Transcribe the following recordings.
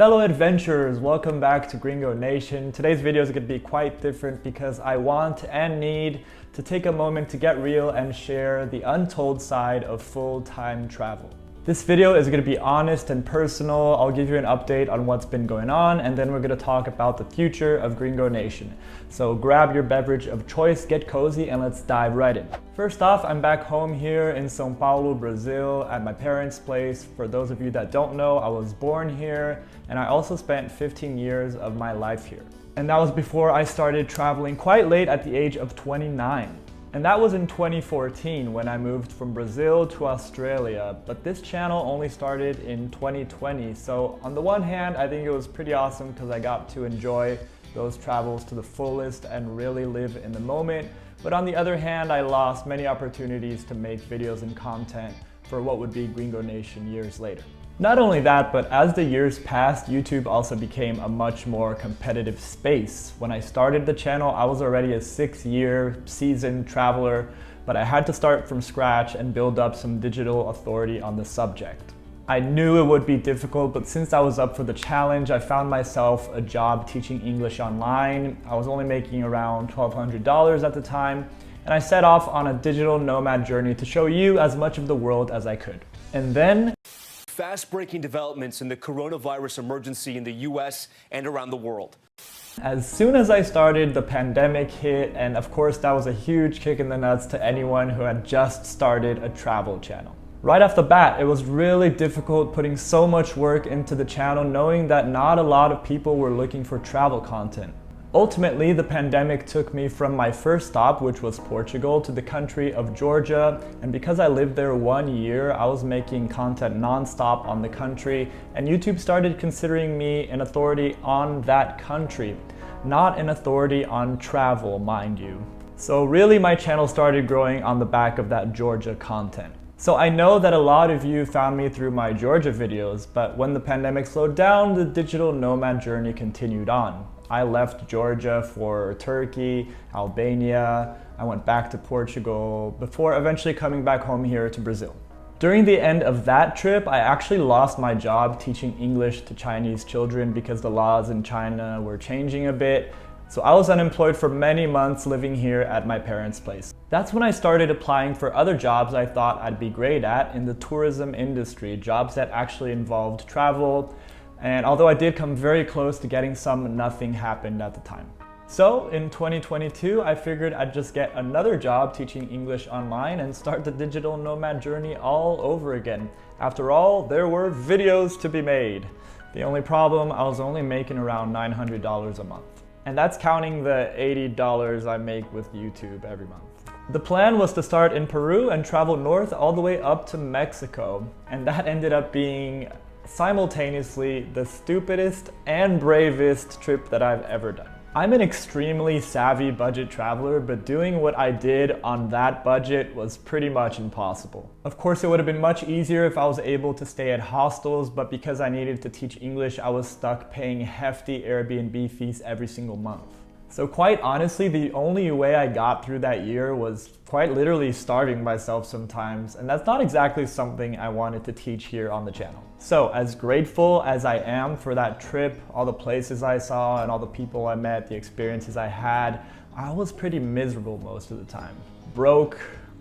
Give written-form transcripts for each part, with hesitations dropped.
Fellow adventurers, welcome back to Gringo Nation. Today's video is going to be quite different because I want and need to take a moment to get real and share the untold side of full-time travel. This video is going to be honest and personal. I'll give you an update on what's been going on, and then we're going to talk about the future of Gringo Nation. So grab your beverage of choice, get cozy, and let's dive right in. First off, I'm back home here in São Paulo, Brazil, at my parents' place. For those of you that don't know, I was born here, and I also spent 15 years of my life here. And that was before I started traveling quite late at the age of 29. And that was in 2014 when I moved from Brazil to Australia, but this channel only started in 2020. So on the one hand, I think it was pretty awesome because I got to enjoy those travels to the fullest and really live in the moment. But on the other hand, I lost many opportunities to make videos and content for what would be Gringo Nation years later. Not only that, but as the years passed, YouTube also became a much more competitive space. When I started the channel, I was already a 6-year seasoned traveler, but I had to start from scratch and build up some digital authority on the subject. I knew it would be difficult, but since I was up for the challenge, I found myself a job teaching English online. I was only making around $1,200 at the time, and I set off on a digital nomad journey to show you as much of the world as I could. And then fast-breaking developments in the coronavirus emergency in the US and around the world. As soon as I started, the pandemic hit, and of course that was a huge kick in the nuts to anyone who had just started a travel channel. Right off the bat, it was really difficult putting so much work into the channel knowing that not a lot of people were looking for travel content. Ultimately, the pandemic took me from my first stop, which was Portugal, to the country of Georgia. And because I lived there 1 year, I was making content non-stop on the country, and YouTube started considering me an authority on that country, not an authority on travel, mind you. So really my channel started growing on the back of that Georgia content. So I know that a lot of you found me through my Georgia videos, but when the pandemic slowed down, the digital nomad journey continued on. I left Georgia for Turkey, Albania, I went back to Portugal, before eventually coming back home here to Brazil. During the end of that trip, I actually lost my job teaching English to Chinese children because the laws in China were changing a bit. So I was unemployed for many months living here at my parents' place. That's when I started applying for other jobs I thought I'd be great at in the tourism industry, jobs that actually involved travel. And although I did come very close to getting some, nothing happened at the time. So in 2022, I figured I'd just get another job teaching English online and start the digital nomad journey all over again. After all, there were videos to be made. The only problem, I was only making around $900 a month. And that's counting the $80 I make with YouTube every month. The plan was to start in Peru and travel north all the way up to Mexico. And that ended up being simultaneously the stupidest and bravest trip that I've ever done. I'm an extremely savvy budget traveler, but doing what I did on that budget was pretty much impossible. Of course, it would have been much easier if I was able to stay at hostels, but because I needed to teach English, I was stuck paying hefty Airbnb fees every single month. So quite honestly, the only way I got through that year was quite literally starving myself sometimes, and that's not exactly something I wanted to teach here on the channel. So as grateful as I am for that trip, all the places I saw and all the people I met, the experiences I had, I was pretty miserable most of the time. Broke,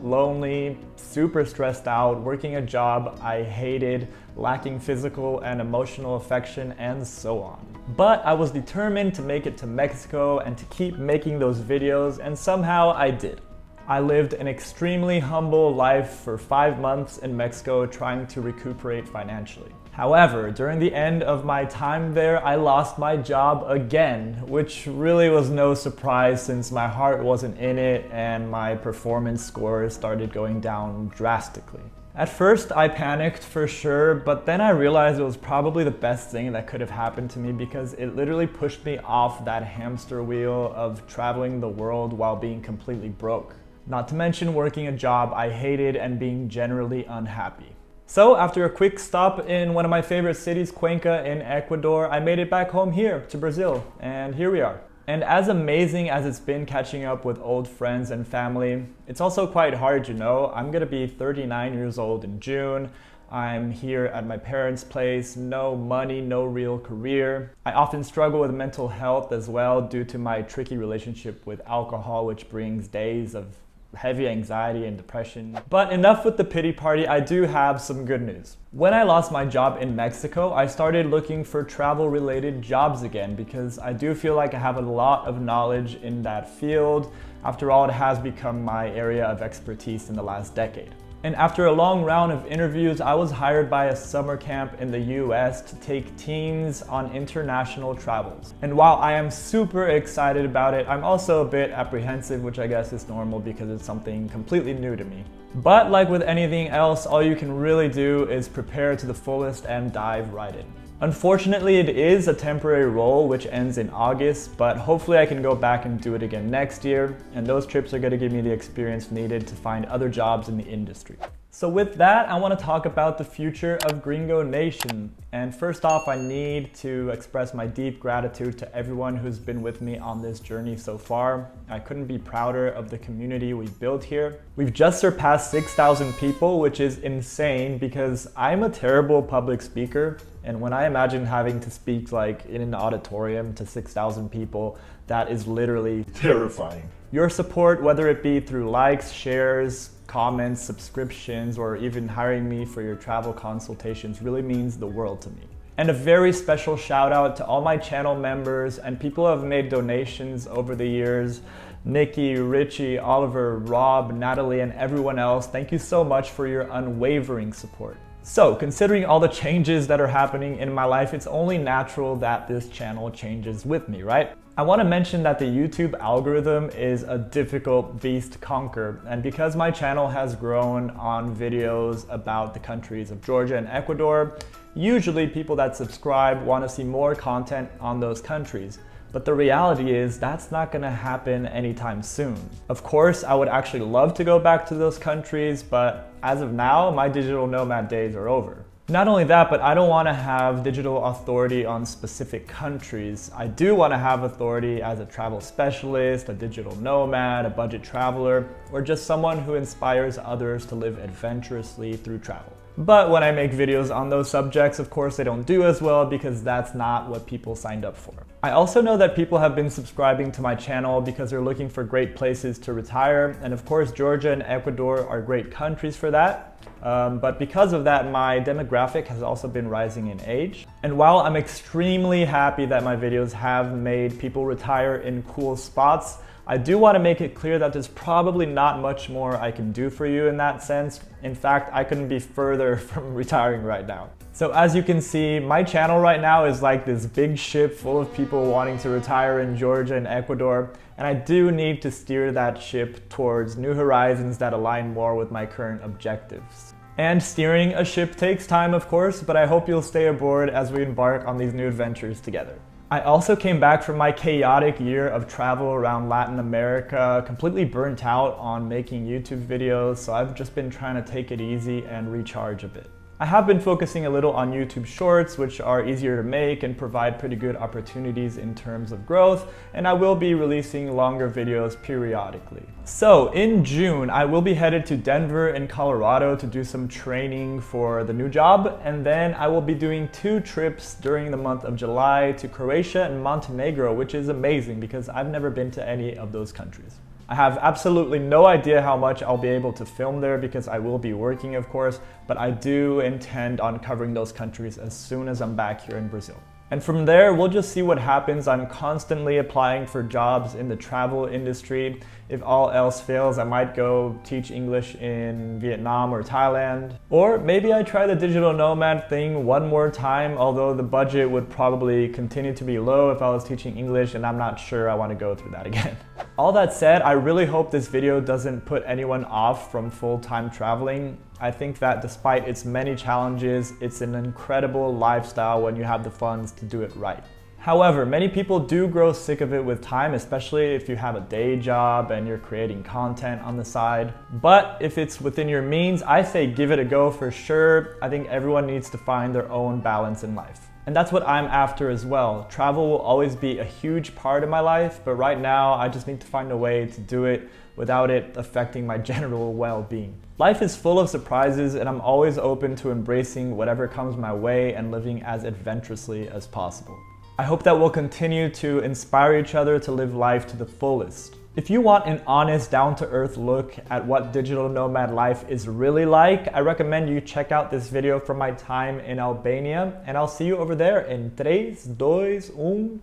lonely, super stressed out, working a job I hated, lacking physical and emotional affection, and so on. But I was determined to make it to Mexico and to keep making those videos, and somehow I did. I lived an extremely humble life for 5 months in Mexico trying to recuperate financially. However, during the end of my time there, I lost my job again, which really was no surprise since my heart wasn't in it and my performance scores started going down drastically. At first, I panicked for sure, but then I realized it was probably the best thing that could have happened to me because it literally pushed me off that hamster wheel of traveling the world while being completely broke. Not to mention working a job I hated and being generally unhappy. So after a quick stop in one of my favorite cities, Cuenca in Ecuador, I made it back home here to Brazil, and here we are. And as amazing as it's been catching up with old friends and family, it's also quite hard, you know. I'm gonna be 39 years old in June. I'm here at my parents' place, no money, no real career. I often struggle with mental health as well due to my tricky relationship with alcohol, which brings days of heavy anxiety and depression. But enough with the pity party, I do have some good news. When I lost my job in Mexico, I started looking for travel-related jobs again because I do feel like I have a lot of knowledge in that field. After all, it has become my area of expertise in the last decade. And after a long round of interviews, I was hired by a summer camp in the US to take teens on international travels. And while I am super excited about it, I'm also a bit apprehensive, which I guess is normal because it's something completely new to me. But like with anything else, all you can really do is prepare to the fullest and dive right in. Unfortunately, it is a temporary role which ends in August, but hopefully I can go back and do it again next year, and those trips are going to give me the experience needed to find other jobs in the industry. So with that, I want to talk about the future of Gringo Nation. And first off, I need to express my deep gratitude to everyone who's been with me on this journey so far. I couldn't be prouder of the community we've built here. We've just surpassed 6,000 people, which is insane because I'm a terrible public speaker. And when I imagine having to speak like in an auditorium to 6,000 people, that is literally terrifying. Your support, whether it be through likes, shares, comments, subscriptions, or even hiring me for your travel consultations really means the world to me. And a very special shout out to all my channel members and people who have made donations over the years. Nikki, Richie, Oliver, Rob, Natalie, and everyone else, thank you so much for your unwavering support. So, considering all the changes that are happening in my life, it's only natural that this channel changes with me, right? I want to mention that the YouTube algorithm is a difficult beast to conquer, and because my channel has grown on videos about the countries of Georgia and Ecuador, usually people that subscribe want to see more content on those countries. But the reality is that's not going to happen anytime soon. Of course, I would actually love to go back to those countries, but as of now, my digital nomad days are over. Not only that, but I don't want to have digital authority on specific countries. I do want to have authority as a travel specialist, a digital nomad, a budget traveler, or just someone who inspires others to live adventurously through travel. But when I make videos on those subjects, of course, they don't do as well because that's not what people signed up for. I also know that people have been subscribing to my channel because they're looking for great places to retire. And of course, Georgia and Ecuador are great countries for that. But because of that, my demographic has also been rising in age. And while I'm extremely happy that my videos have made people retire in cool spots, I do want to make it clear that there's probably not much more I can do for you in that sense. In fact, I couldn't be further from retiring right now. So as you can see, my channel right now is like this big ship full of people wanting to retire in Georgia and Ecuador, and I do need to steer that ship towards new horizons that align more with my current objectives. And steering a ship takes time, of course, but I hope you'll stay aboard as we embark on these new adventures together. I also came back from my chaotic year of travel around Latin America, completely burnt out on making YouTube videos, so I've just been trying to take it easy and recharge a bit. I have been focusing a little on YouTube Shorts, which are easier to make and provide pretty good opportunities in terms of growth, and I will be releasing longer videos periodically. So in June, I will be headed to Denver and Colorado to do some training for the new job, and then I will be doing 2 trips during the month of July to Croatia and Montenegro, which is amazing because I've never been to any of those countries. I have absolutely no idea how much I'll be able to film there because I will be working, of course, but I do intend on covering those countries as soon as I'm back here in Brazil. And from there, we'll just see what happens. I'm constantly applying for jobs in the travel industry. If all else fails, I might go teach English in Vietnam or Thailand. Or maybe I try the digital nomad thing one more time, although the budget would probably continue to be low if I was teaching English, and I'm not sure I want to go through that again. All that said, I really hope this video doesn't put anyone off from full-time traveling. I think that despite its many challenges, it's an incredible lifestyle when you have the funds to do it right. However, many people do grow sick of it with time, especially if you have a day job and you're creating content on the side. But if it's within your means, I say give it a go for sure. I think everyone needs to find their own balance in life. And that's what I'm after as well. Travel will always be a huge part of my life, but right now I just need to find a way to do it without it affecting my general well-being. Life is full of surprises, and I'm always open to embracing whatever comes my way and living as adventurously as possible. I hope that we'll continue to inspire each other to live life to the fullest. If you want an honest, down-to-earth look at what digital nomad life is really like, I recommend you check out this video from my time in Albania, and I'll see you over there in 3, 2, 1.